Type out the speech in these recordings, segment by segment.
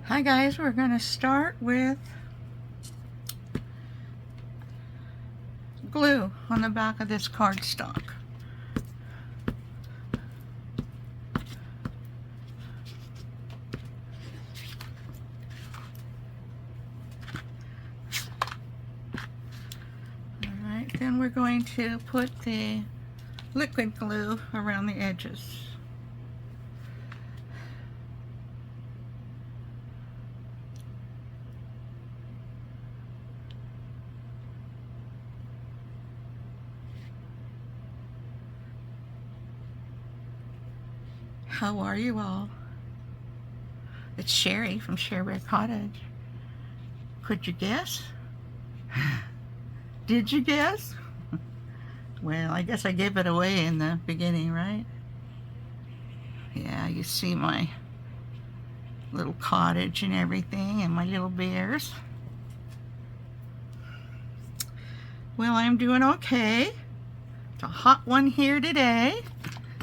Hi guys, we're going to start with glue on the back of this cardstock. Alright, then we're going to put the liquid glue around the edges. How are you all? It's Sherry from Sherry Cottage. Could you guess? Did you guess? Well, I guess I gave it away in the beginning, right? Yeah, you see my little cottage and everything and my little bears. Well, I'm doing okay. It's a hot one here today.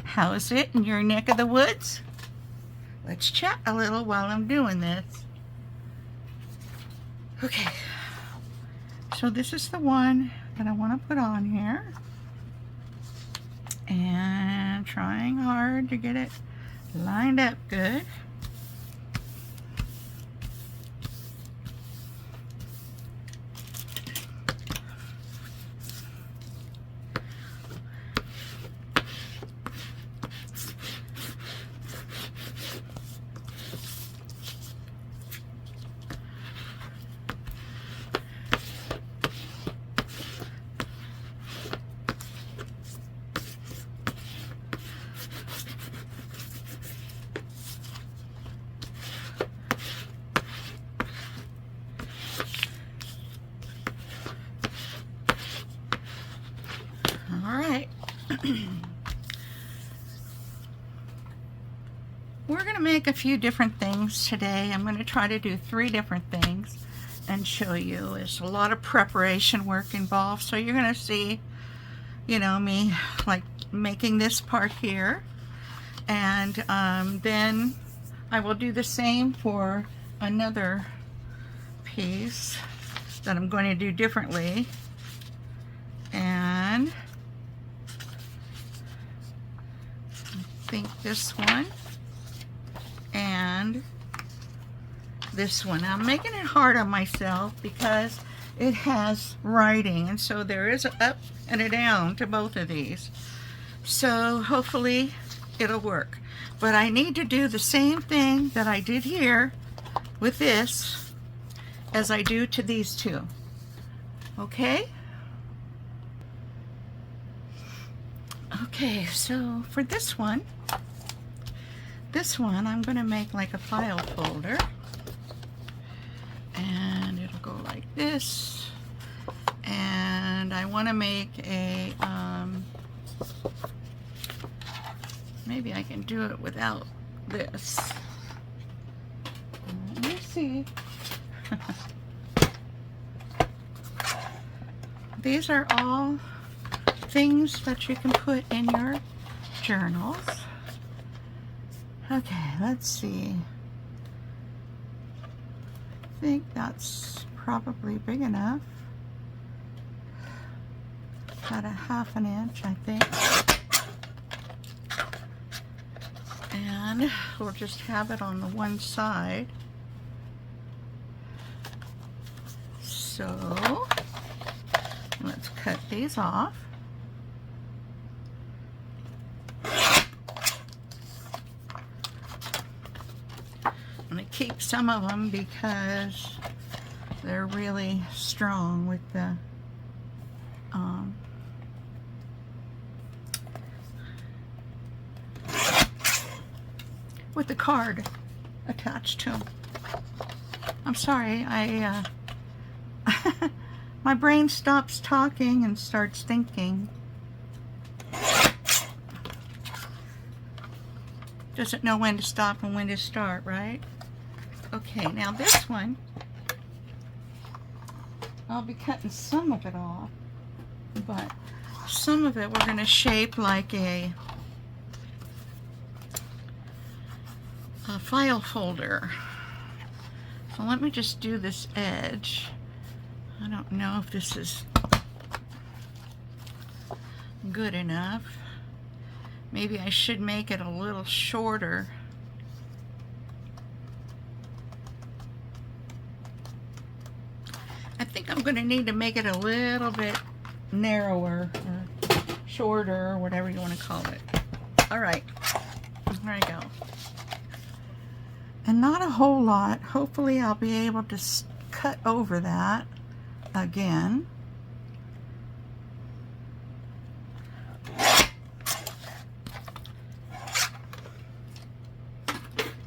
How's it in your neck of the woods? Let's chat a little while I'm doing this. Okay, so this is the one that I want to put on here. And trying hard to get it lined up good. Alright, we're going to make a few different things today. I'm going to try to do 3 different things and show you. There's a lot of preparation work involved, so you're going to see, me like making this part here, and then I will do the same for another piece that I'm going to do differently. And I think this one and this one. I'm making it hard on myself because it has writing, and so there is an up and a down to both of these. So hopefully it'll work. But I need to do the same thing that I did here with this as I do to these two. Okay? Okay, so for this one I'm going to make like a file folder, and it'll go like this, and I want to make a maybe I can do it without this. Let me see. These are all things that you can put in your journals. Okay, let's see. I think that's probably big enough. About a ½ inch, I think. And we'll just have it on the one side. So let's cut these off. I'm going to keep some of them because they're really strong with the card attached to them. I'm sorry, my brain stops talking and starts thinking. Doesn't know when to stop and when to start, right? Okay, now this one, I'll be cutting some of it off, but some of it we're going to shape like a file folder. So let me just do this edge. I don't know if this is good enough. Maybe I should make it a little shorter. I think I'm going to need to make it a little bit narrower or shorter or whatever you want to call it. All right, there I go. And not a whole lot. Hopefully I'll be able to cut over that again.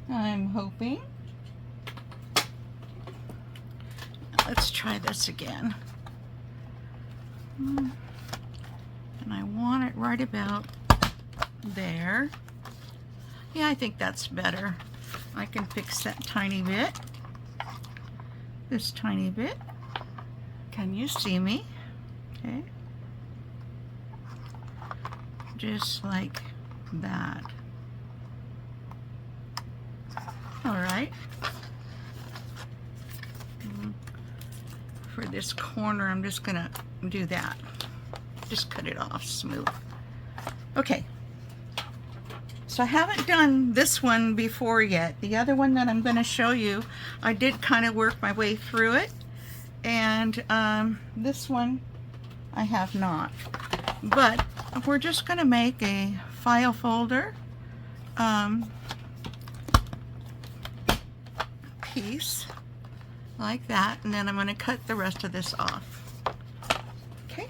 I'm hoping. Let's try this again. And I want it right about there. Yeah, I think that's better. I can fix that tiny bit. This tiny bit. Can you see me? Okay. Just like that. All right. For this corner, I'm just gonna do that. Just cut it off smooth. Okay. So I haven't done this one before yet. The other one that I'm going to show you, I did kind of work my way through it. And this one, I have not. But we're just going to make a file folder piece like that. And then I'm going to cut the rest of this off. Okay.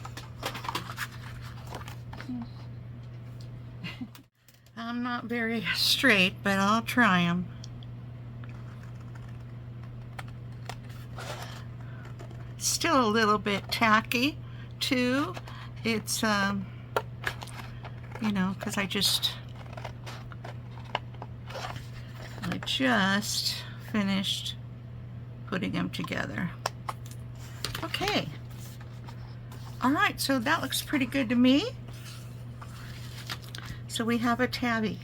I'm not very straight, but I'll try them. Still a little bit tacky too. It's you know, because I just finished putting them together. Okay. All right, so that looks pretty good to me. So we have a tabby.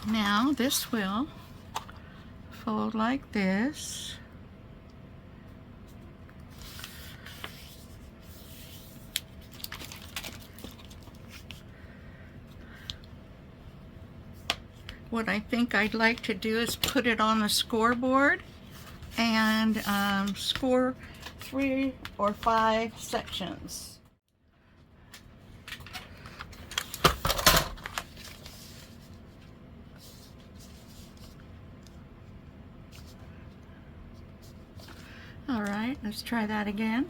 Now this will fold like this. What I think I'd like to do is put it on the scoreboard and score 3 or 5 sections. All right, let's try that again.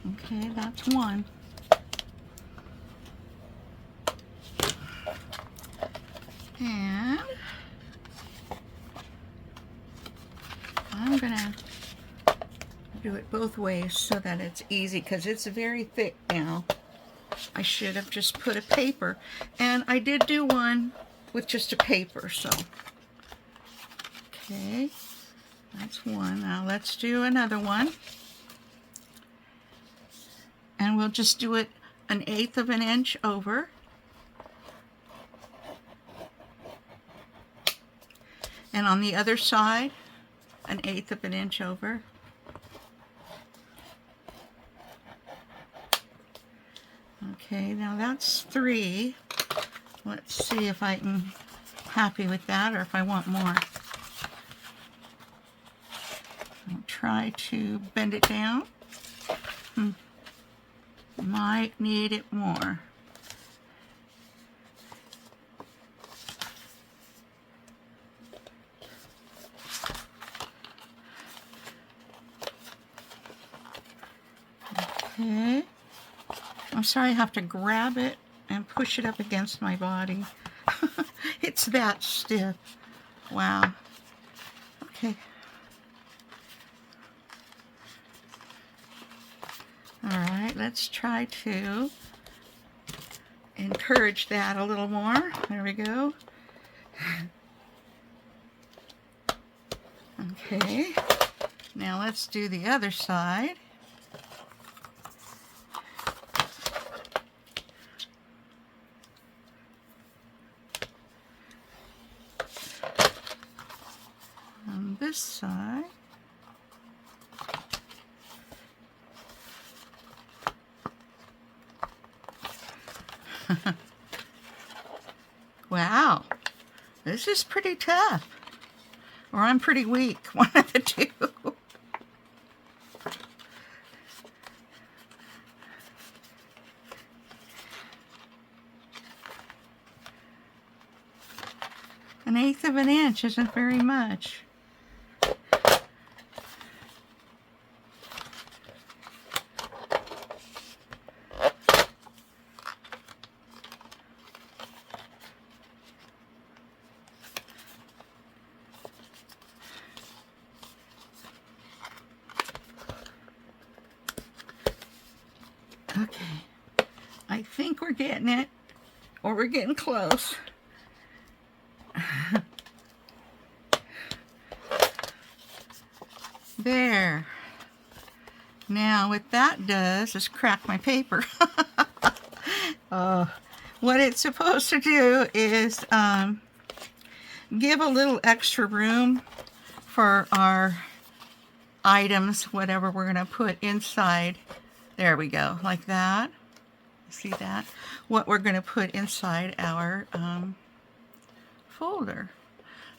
Okay, that's one. And I'm gonna do it both ways so that it's easy because it's very thick now. I should have just put a paper, and I did do one with just a paper, so. Okay, that's one. Now let's do another one. And we'll just do it 1/8 of an inch over. And on the other side, 1/8 of an inch over. Okay, now that's 3. Let's see if I'm happy with that or if I want more. I'll try to bend it down. Might need it more. Okay. I'm sorry I have to grab it and push it up against my body. It's that stiff. Wow. Okay. All right, let's try to encourage that a little more. There we go. Okay. Now let's do the other side. this side. Wow, this is pretty tough. Or I'm pretty weak, one of the two. An eighth of an inch isn't very much. Okay, I think we're getting it, or we're getting close. There. Now what that does is crack my paper. What it's supposed to do is give a little extra room for our items, whatever we're going to put inside. There we go, like that. See that? What we're going to put inside our folder.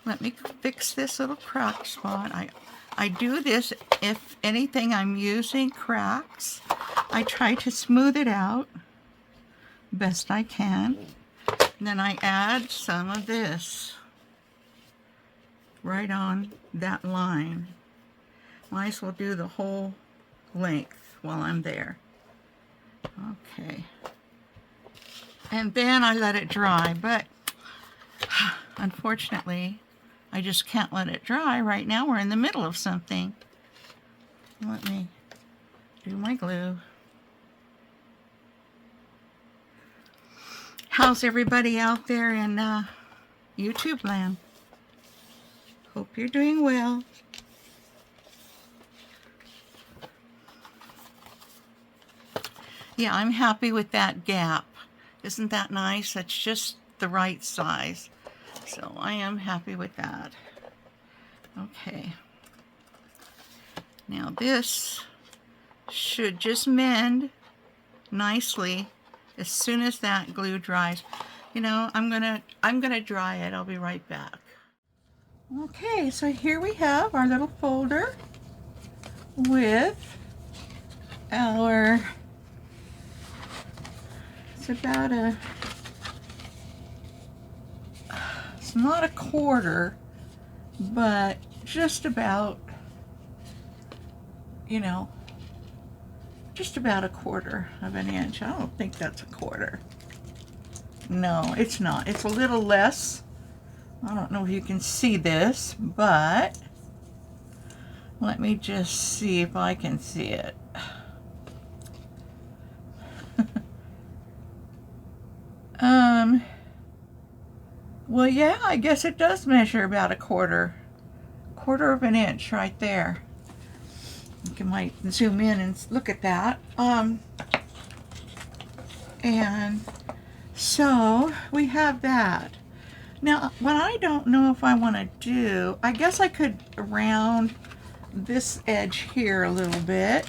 Let me fix this little crack spot. I do this if anything I'm using cracks. I try to smooth it out best I can. And then I add some of this right on that line. Might as well do the whole length while I'm there. Okay. And then I let it dry, but unfortunately, I just can't let it dry. Right now we're in the middle of something. Let me do my glue. How's everybody out there in YouTube land? Hope you're doing well. Yeah, I'm happy with that gap. Isn't that nice? That's just the right size. So I am happy with that. Okay. Now this should just mend nicely as soon as that glue dries. You know, I'm gonna dry it. I'll be right back. Okay, so here we have our little folder with our, it's about a, it's not a quarter, but just about, you know, just about a quarter of an inch. I don't think that's a quarter. No, it's not. It's a little less. I don't know if you can see this, but let me just see if I can see it. Well, yeah, I guess it does measure about a quarter of an inch right there. You might zoom in and look at that. And so we have that. Now, what I don't know if I want to do, I guess I could round this edge here a little bit.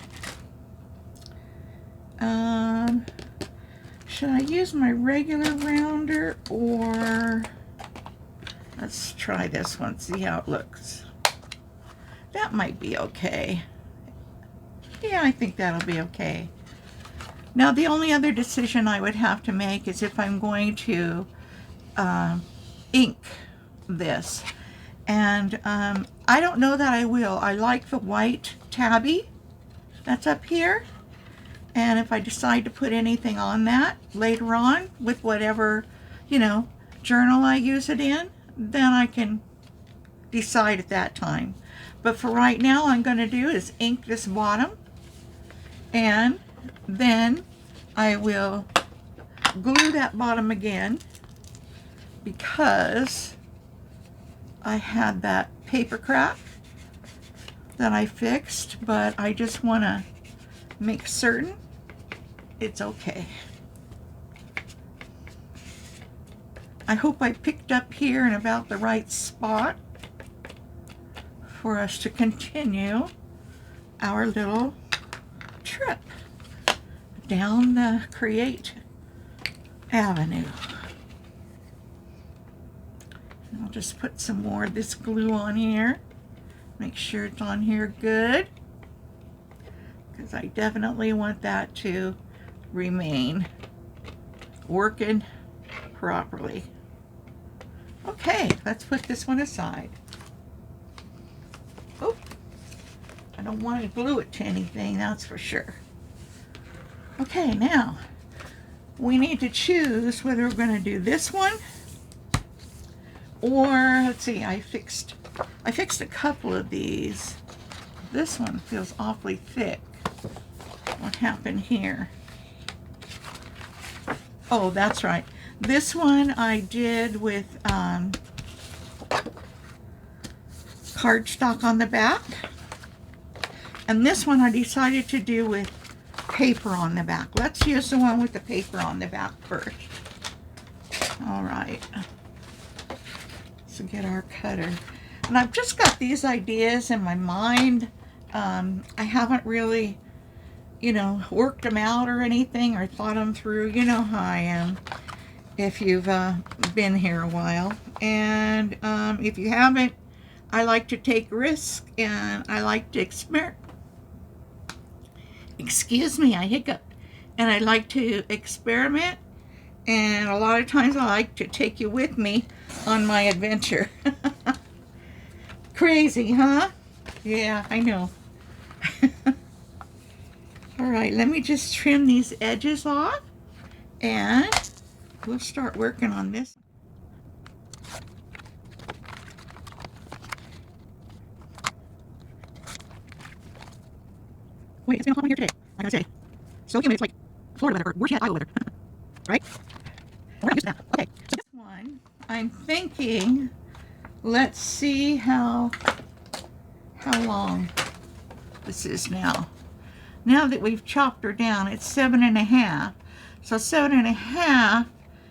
Should I use my regular rounder, or let's try this one, see how it looks. That might be okay. Yeah, I think that'll be okay. Now, the only other decision I would have to make is if I'm going to ink this. And I don't know that I will. I like the white tabby that's up here. And if I decide to put anything on that later on with whatever, you know, journal I use it in, then I can decide at that time. But for right now, all I'm going to do is ink this bottom, and then I will glue that bottom again, because I had that paper crack that I fixed, but I just want to make certain it's okay. I hope I picked up here in about the right spot for us to continue our little trip down the Create Avenue. And I'll just put some more of this glue on here. Make sure it's on here good, because I definitely want that to remain working properly. Okay, let's put this one aside. Oh, I don't want to glue it to anything, that's for sure. Okay, now we need to choose whether we're going to do this one or, let's see, I fixed a couple of these. This one feels awfully thick. What happened here? Oh, that's right. This one I did with cardstock on the back. And this one I decided to do with paper on the back. Let's use the one with the paper on the back first. All right. Let's get our cutter. And I've just got these ideas in my mind. I haven't really, worked them out or anything or thought them through. You know how I am if you've been here a while. And if you haven't, I like to take risks and I like to experiment. Excuse me, I hiccuped. And I like to experiment. And a lot of times I like to take you with me on my adventure. Crazy, huh? Yeah, I know. All right, let me just trim these edges off and we'll start working on this. Wait, it's been hot on here today. Like I say, so humid, it's like Florida weather or worse yet, Iowa weather. Right? We're not used to that. Okay, so this one, I'm thinking, let's see how long this is now. Now that we've chopped her down, it's 7.5. So 7.5,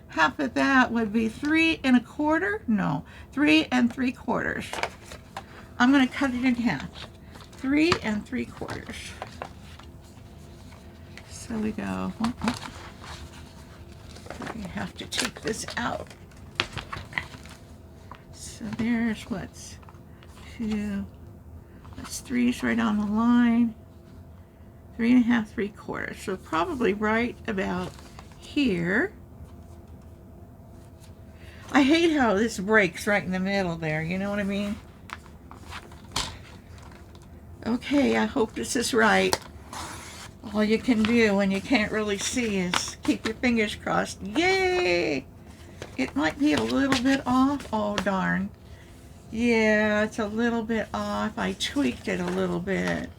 half of that would be 3 1/4. No, 3 3/4. I'm going to cut it in half. 3 3/4. So we go. We have to take this out. So there's what's 2. That's 3's right on the line. 3 1/2, 3/4. So probably right about here. I hate how this breaks right in the middle there. You know what I mean? Okay, I hope this is right. All you can do when you can't really see is keep your fingers crossed. Yay! It might be a little bit off. Oh, darn. Yeah, it's a little bit off. I tweaked it a little bit.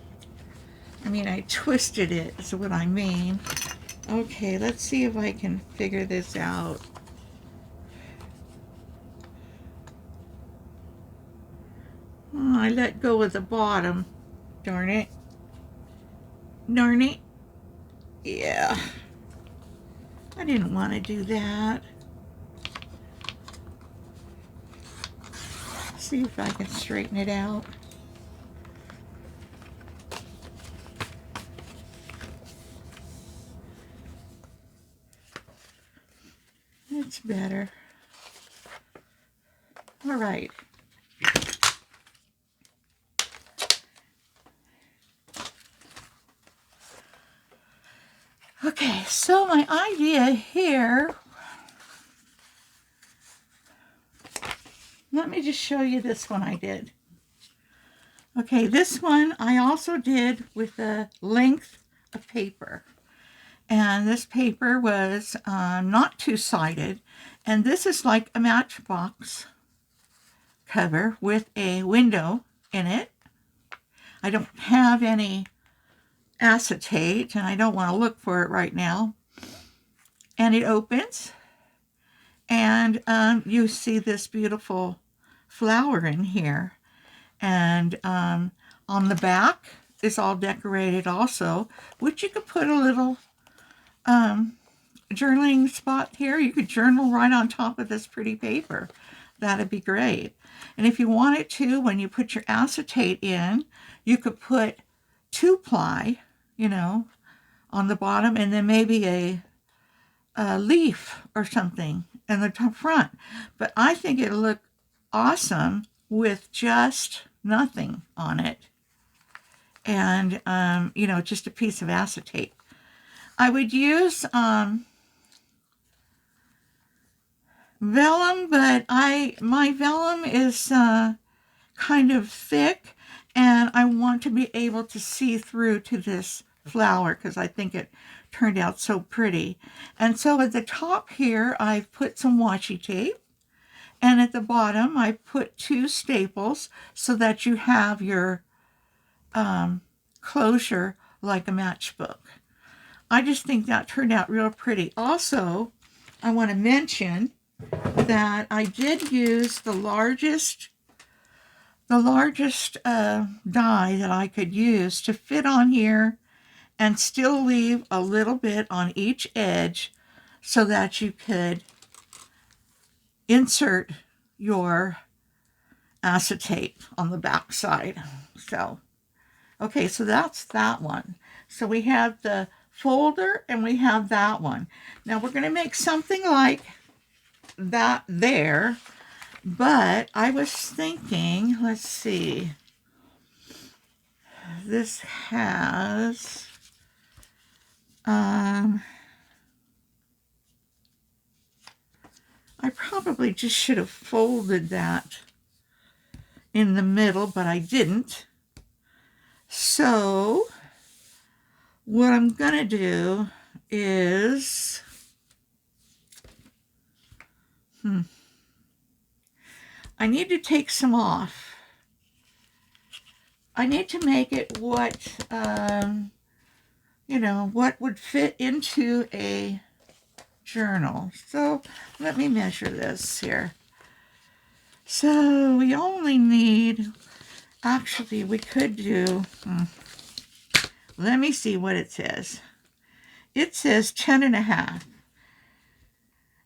I mean, I twisted it, is what I mean. Okay, let's see if I can figure this out. Oh, I let go of the bottom. Darn it. Darn it. Yeah. I didn't want to do that. See if I can straighten it out. It's better. All right. Okay, so my idea here, let me just show you this one I did. Okay, this one I also did with a length of paper. And this paper was not two-sided. And this is like a matchbox cover with a window in it. I don't have any acetate, and I don't want to look for it right now. And it opens, and you see this beautiful flower in here. And on the back is all decorated also, which you could put a little journaling spot here. You could journal right on top of this pretty paper. that'd be great. And if you wanted to, when you put your acetate in, you could put 2-ply, you know, on the bottom, and then maybe a leaf or something in the top front. But I think it'll look awesome with just nothing on it. And, you know, just a piece of acetate. I would use vellum, but my vellum is kind of thick, and I want to be able to see through to this flower because I think it turned out so pretty. And so at the top here, I've put some washi tape, and at the bottom, I put 2 staples so that you have your closure like a matchbook. I just think that turned out real pretty. Also, I want to mention that I did use the largest die that I could use to fit on here and still leave a little bit on each edge so that you could insert your acetate on the back side. So, okay, so that's that one. So we have the folder and we have that one. Now we're going to make something like that there, but I was thinking, let's see, this has I probably just should have folded that in the middle, but I didn't. So what I'm gonna do is I need to take some off. I need to make it what you know, what would fit into a journal. So let me measure this here. So we only need, actually we could do, let me see what it says. It says 10.5.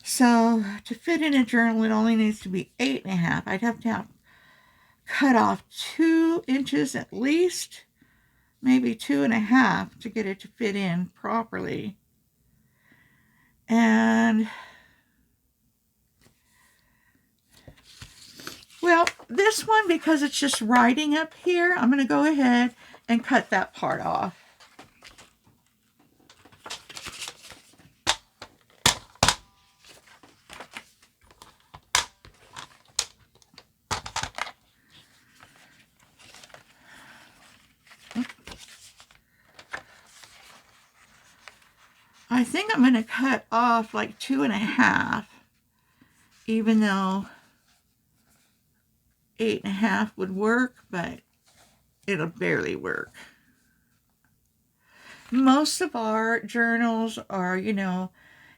So to fit in a journal, it only needs to be 8.5. I'd have to cut off 2 inches at least, maybe 2.5 to get it to fit in properly. And well, this one, because it's just writing up here, I'm going to go ahead and cut that part off. I think I'm going to cut off like 2.5, even though 8.5 would work, but it'll barely work. Most of our journals are, you know,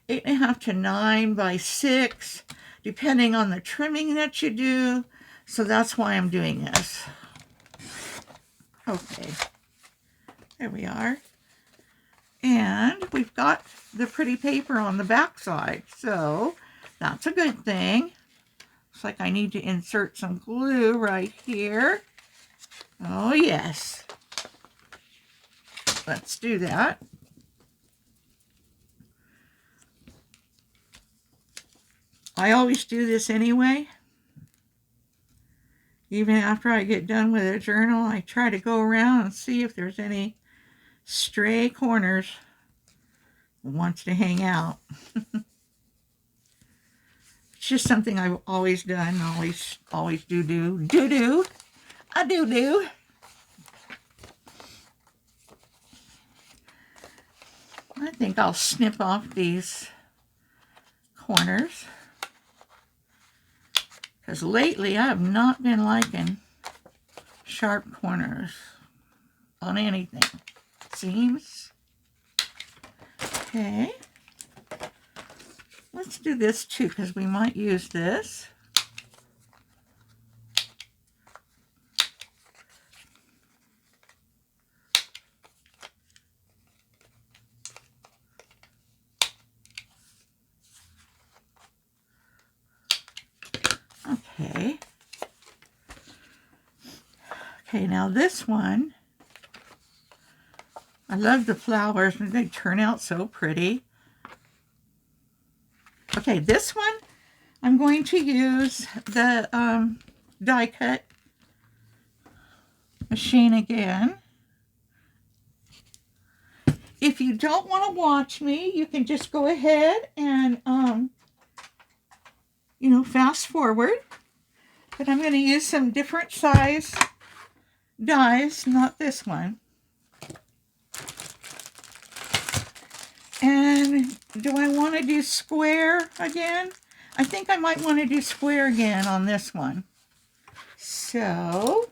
8.5 to 9 by 6, depending on the trimming that you do. So that's why I'm doing this. Okay, there we are. And we've got the pretty paper on the back side, so that's a good thing. Looks like I need to insert some glue right here. Oh yes. Let's do that. I always do this anyway. Even after I get done with a journal, I try to go around and see if there's any stray corners that wants to hang out. It's just something I've always done, always do. I do. I think I'll snip off these corners, because lately I have not been liking sharp corners on anything. Seams. Okay. Let's do this too, because we might use this. Okay. Okay, now this one, I love the flowers, and they turn out so pretty. Okay, this one, I'm going to use the die cut machine again. If you don't want to watch me, you can just go ahead and, fast forward. But I'm going to use some different size dies, not this one. And do I want to do square again? I think I might want to do square again on this one. So,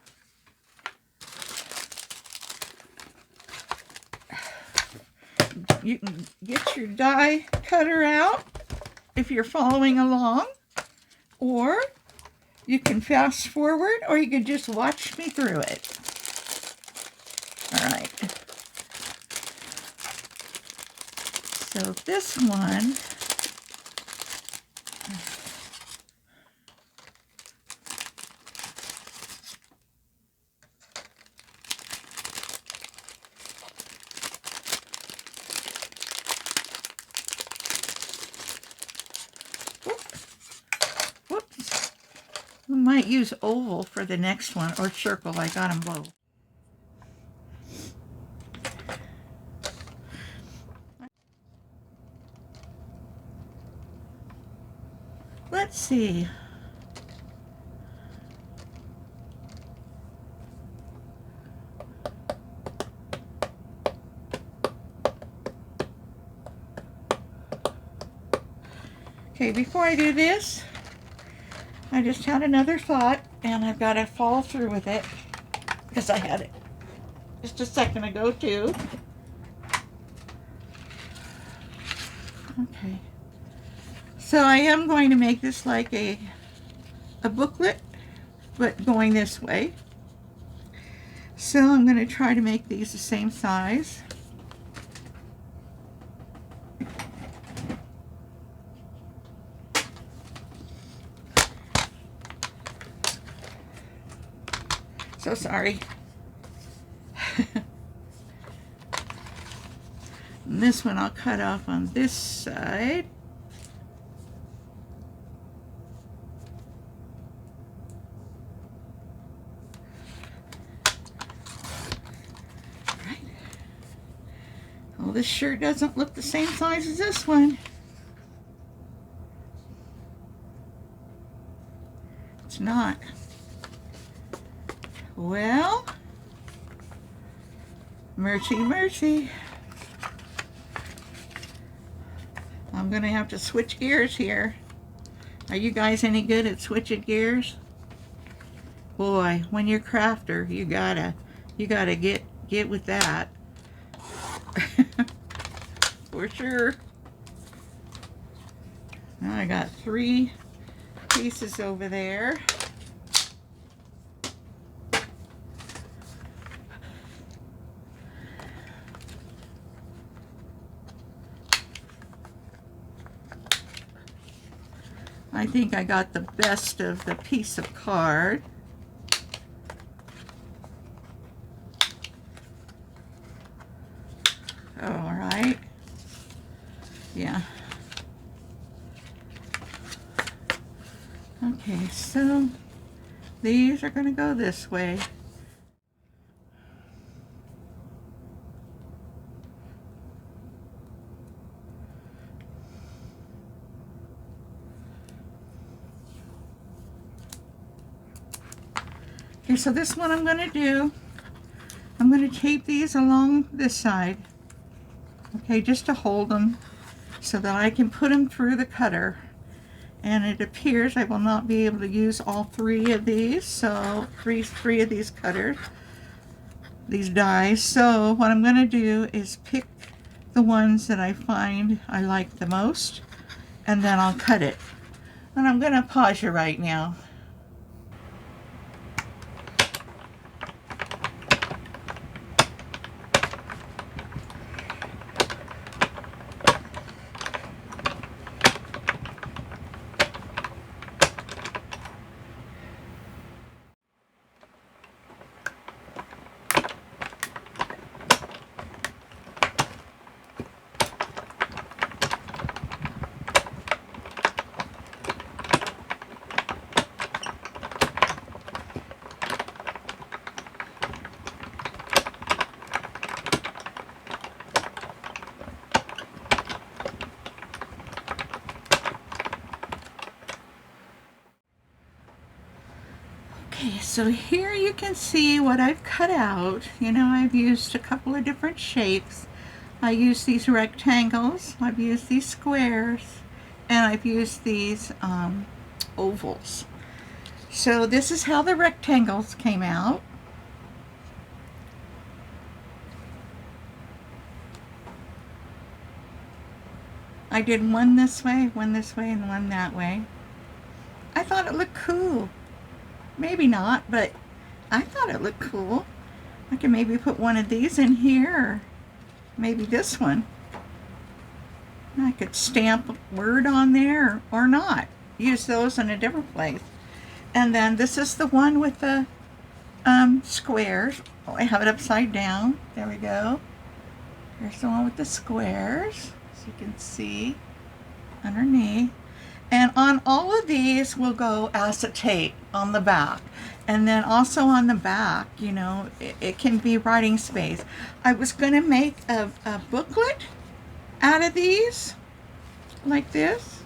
you can get your die cutter out if you're following along, or you can fast forward, or you can just watch me through it. All right. So this one, whoops. We might use oval for the next one, or circle. I got them both. Let's see. Okay, before I do this, I just had another thought, and I've got to follow through with it, because I had it just a second ago too. Okay. So I am going to make this like a booklet, but going this way. So I'm going to try to make these the same size. So sorry. And this one I'll cut off on this side. Right. Well, this sure doesn't look the same size as this one. It's not. Well, mercy, mercy. I'm going to have to switch gears here. Are you guys any good at switching gears? Boy, when you're a crafter, you gotta get with that. For sure. Now I got 3 pieces over there. I think I got the best of the piece of card. All right. Yeah. Okay, so these are going to go this way. Okay, so this one I'm going to do, I'm going to tape these along this side, okay, just to hold them so that I can put them through the cutter. And it appears I will not be able to use all 3 of these, so three of these cutters, these dies. So what I'm going to do is pick the ones that I find I like the most, and then I'll cut it. And I'm going to pause you right now. Okay, so here you can see what I've cut out. You know, I've used a couple of different shapes. I used these rectangles, I've used these squares, and I've used these ovals. So this is how the rectangles came out. I did one this way, and one that way. I thought it looked cool. Maybe not, but I thought it looked cool. I can maybe put one of these in here, or maybe this one. I could stamp a word on there or not. Use those in a different place. And then this is the one with the squares. Oh, I have it upside down. There we go. Here's the one with the squares, so you can see underneath. And on all of these will go acetate on the back. And then also on the back, you know, it can be writing space. I was going to make a booklet out of these, like this.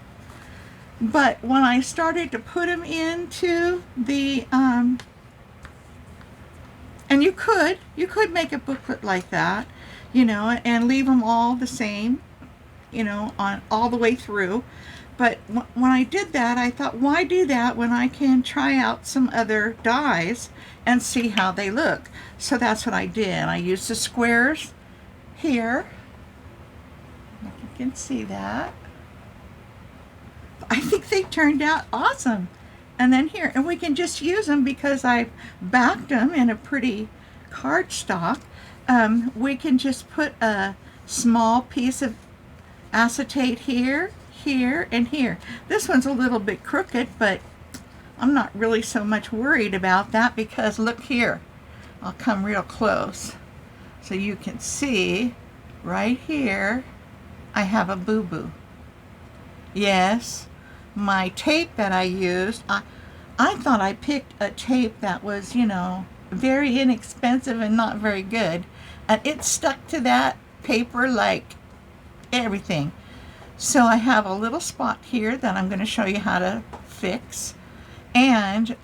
But when I started to put them into the, and you could make a booklet like that, you know, and leave them all the same, you know, on all the way through. But when I did that, I thought, why do that when I can try out some other dies and see how they look? So that's what I did. I used the squares here. If you can see that. I think they turned out awesome. And then here, and we can just use them because I've backed them in a pretty cardstock. We can just put a small piece of acetate here, here, and here. This one's a little bit crooked, but I'm not really so much worried about that because look here. I'll come real close so you can see right here I have a boo-boo. Yes, my tape that I used, I thought I picked a tape that was, you know, very inexpensive and not very good, and it stuck to that paper like everything. So I have a little spot here that I'm going to show you how to fix, and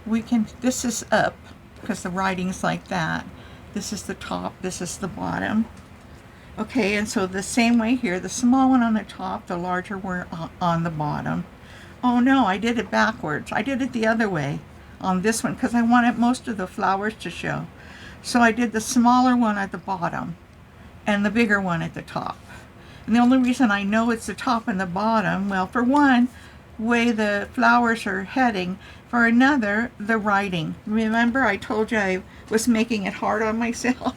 we can, this is up because the writing's like that. This is the top, this is the bottom. Okay, and so the same way here, the small one on the top, the larger one on the bottom. Oh no, I did it backwards. I did it the other way on this one because I wanted most of the flowers to show. So I did the smaller one at the bottom and the bigger one at the top. And the only reason I know it's the top and the bottom, well, for one, way the flowers are heading. For another, the writing. Remember I told you I was making it hard on myself?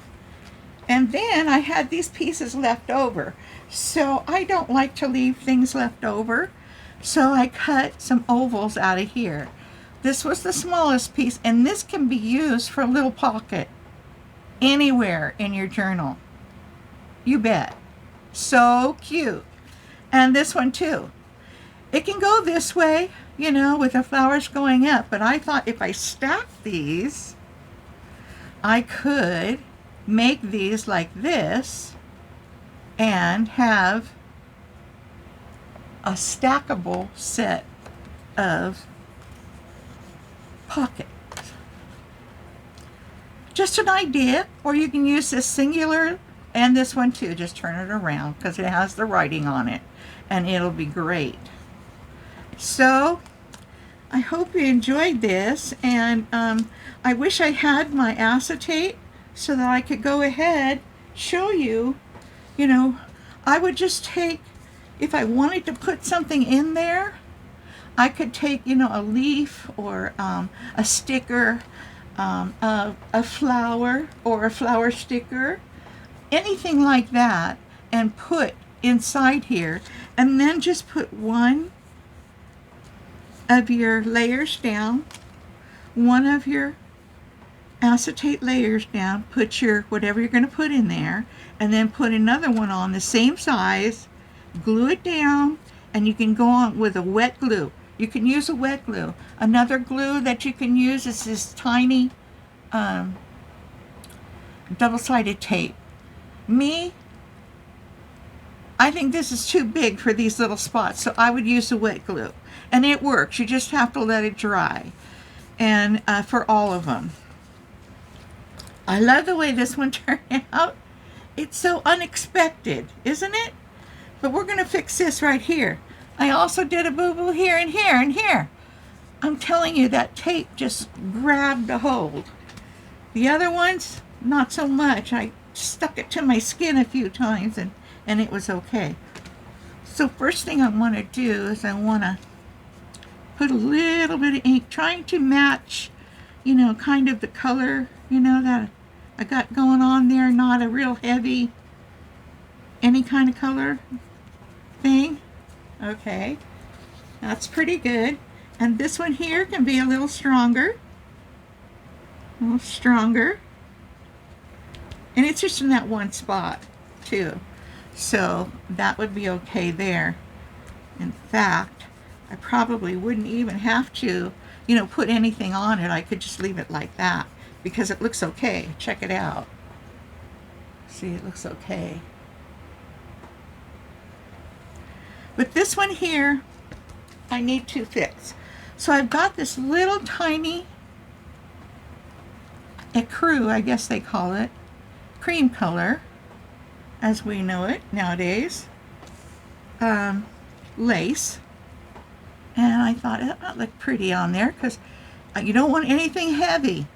And then I had these pieces left over. So I don't like to leave things left over. So I cut some ovals out of here. This was the smallest piece, and this can be used for a little pocket anywhere in your journal. You bet. So cute. And this one too. It can go this way, you know, with the flowers going up, but I thought if I stacked these, I could make these like this and have a stackable set of pockets. Just an idea, or you can use this singular and this one too. Just turn it around because it has the writing on it and it'll be great. So I hope you enjoyed this, and I wish I had my acetate so that I could go ahead, show you, you know, I would just take, if I wanted to put something in there, I could take, you know, a leaf or a sticker, a flower or a flower sticker, anything like that, and put inside here, and then just put one of your layers down, one of your acetate layers down, put your whatever you're going to put in there, and then put another one on the same size, glue it down, and you can go on with a wet glue. You can use a wet glue. Another glue that you can use is this tiny double-sided tape. I think this is too big for these little spots, so I would use the wet glue. And it works. You just have to let it dry. And for all of them. I love the way this one turned out. It's so unexpected, isn't it? But we're going to fix this right here. I also did a boo-boo here and here and here. I'm telling you, that tape just grabbed a hold. The other ones, not so much. I stuck it to my skin a few times and it was okay. So first thing I want to do is I want to put a little bit of ink, trying to match, you know, kind of the color, you know, that I got going on there, not a real heavy, any kind of color thing. Okay, that's pretty good. And this one here can be a little stronger. A little stronger. And it's just in that one spot, too. So that would be okay there. In fact, I probably wouldn't even have to, you know, put anything on it. I could just leave it like that because it looks okay. Check it out. See, it looks okay. But this one here, I need to fix. So I've got this little tiny ecru, I guess they call it, cream color, as we know it nowadays, lace. And I thought that looked pretty on there because you don't want anything heavy,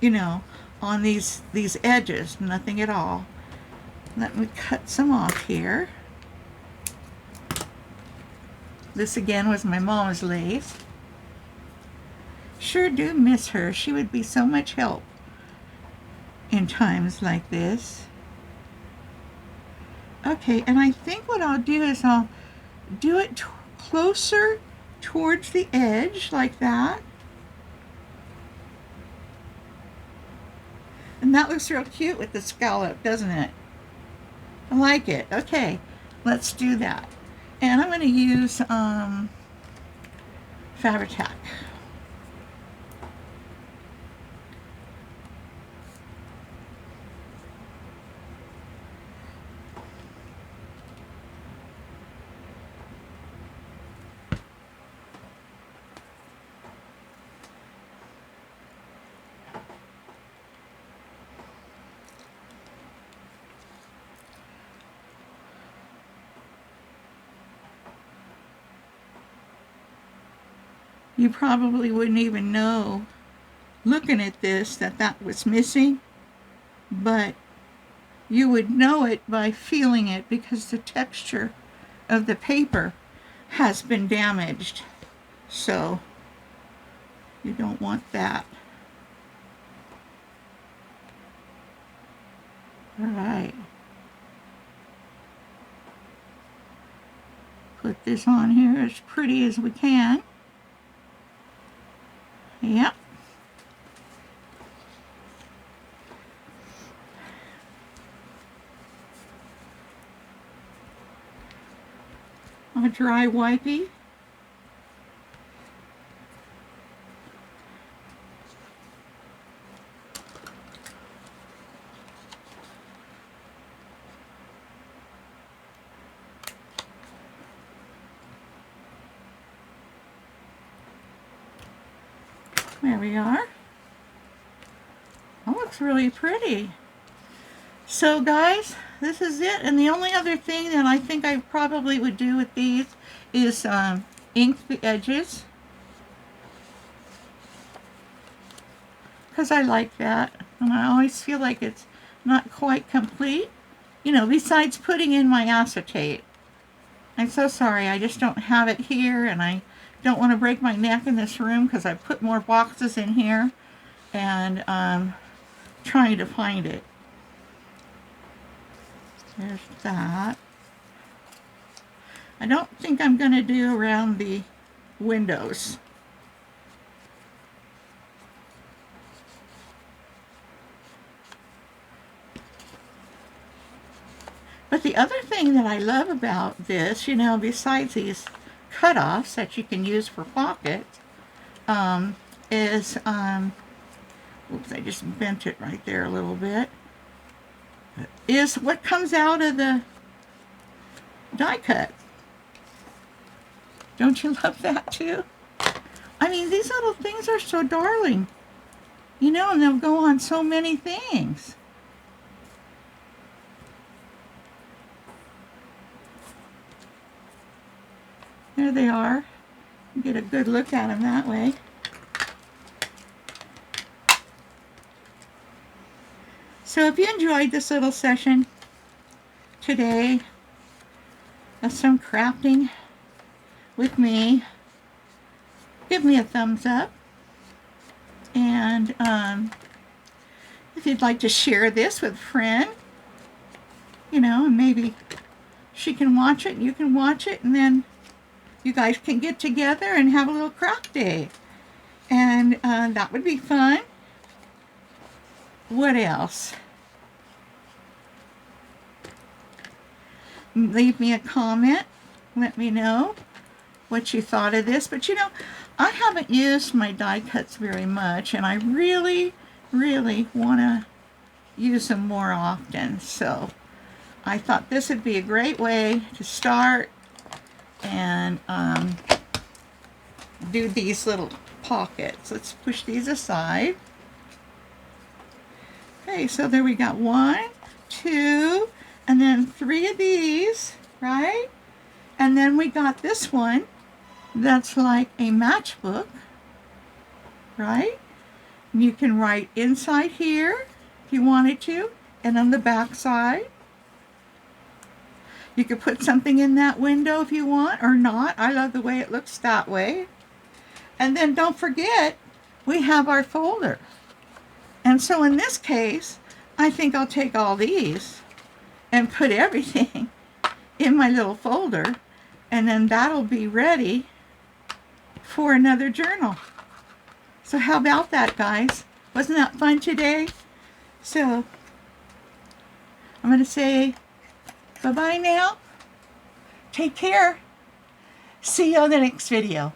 you know, on these edges, nothing at all. Let me cut some off here. This again was my mom's lace. Sure do miss her. She would be so much help in times like this. Okay, and I think what I'll do is I'll do it closer towards the edge like that. And that looks real cute with the scallop, doesn't it? I like it. Okay, let's do that. And I'm going to use Fabri-Tac. You probably wouldn't even know, looking at this, that that was missing, but you would know it by feeling it because the texture of the paper has been damaged. So you don't want that. All right. Put this on here as pretty as we can. Yep. A dry wipey. There we are. That looks really pretty. So guys, this is it. And the only other thing that I think I probably would do with these is ink the edges. Because I like that. And I always feel like it's not quite complete. You know, besides putting in my acetate. I'm so sorry, I just don't have it here, and I don't want to break my neck in this room because I put more boxes in here and trying to find it. There's that. I don't think I'm going to do around the windows. But the other thing that I love about this, you know, besides these cutoffs that you can use for pockets, is, oops, I just bent it right there a little bit, is what comes out of the die cut. Don't you love that too? I mean, these little things are so darling. You know, and they'll go on so many things. There they are. Get a good look at them that way. So if you enjoyed this little session today of some crafting with me, give me a thumbs up. And if you'd like to share this with a friend, you know, and maybe she can watch it and you can watch it, and then you guys can get together and have a little craft day. And that would be fun. What else? Leave me a comment. Let me know what you thought of this. But you know, I haven't used my die cuts very much, and I really, really want to use them more often. So I thought this would be a great way to start and do these little pockets. Let's push these aside. Okay, so there we got 1, 2, and then 3 of these, right? And then we got this one that's like a matchbook, right? And you can write inside here if you wanted to, and on the back side. You could put something in that window if you want, or not. I love the way it looks that way. And then don't forget, we have our folder. And so in this case, I think I'll take all these and put everything in my little folder, and then that'll be ready for another journal. So how about that, guys? Wasn't that fun today? So I'm going to say bye-bye now. Take care. See you on the next video.